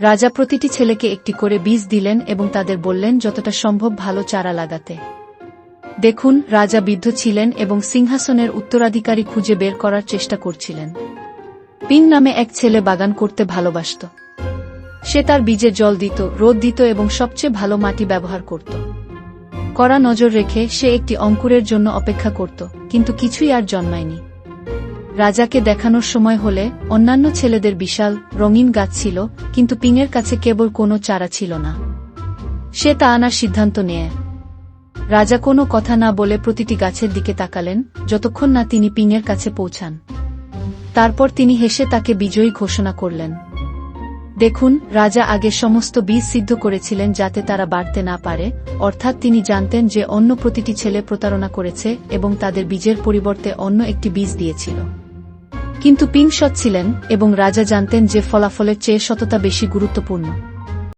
রাজা প্রতিটি ছেলেকে একটি করে বীজ দিলেন এবং তাদের বললেন যতটা সম্ভব ভালো চারা লাগাতে। দেখুন, রাজা বৃদ্ধ ছিলেন এবং সিংহাসনের উত্তরাধিকারী খুঁজে বের করার চেষ্টা করছিলেন। পিং নামে এক ছেলে বাগান করতে ভালোবাসত। সে তার বীজে জল দিত, রোদ দিত এবং সবচেয়ে ভালো মাটি ব্যবহার করত। কড়া নজর রেখে সে একটি অঙ্কুরের জন্য অপেক্ষা করত, কিন্তু কিছুই আর জন্মায়নি। রাজাকে দেখানোর সময় হলে অন্যান্য ছেলেদের বিশাল রঙিন গাছ ছিল, কিন্তু পিংয়ের কাছে কেবল কোনো চারা ছিল না। সে তা আনার সিদ্ধান্ত নেয়। রাজা কোনো কথা না বলে প্রতিটি গাছের দিকে তাকালেন, যতক্ষণ না তিনি পিংয়ের কাছে পৌঁছান। তারপর তিনি হেসে তাকে বিজয়ী ঘোষণা করলেন। দেখুন, রাজা আগে সমস্ত বীজ সিদ্ধ করেছিলেন যাতে তারা বাড়তে না পারে, অর্থাৎ তিনি জানতেন যে অন্য প্রতিটি ছেলে প্রতারণা করেছে এবং তাদের বীজের পরিবর্তে অন্য একটি বীজ দিয়েছিল। কিন্তু পিং সৎ ছিলেন এবং রাজা জানতেন যে ফলাফলের চেয়ে সততা বেশি গুরুত্বপূর্ণ।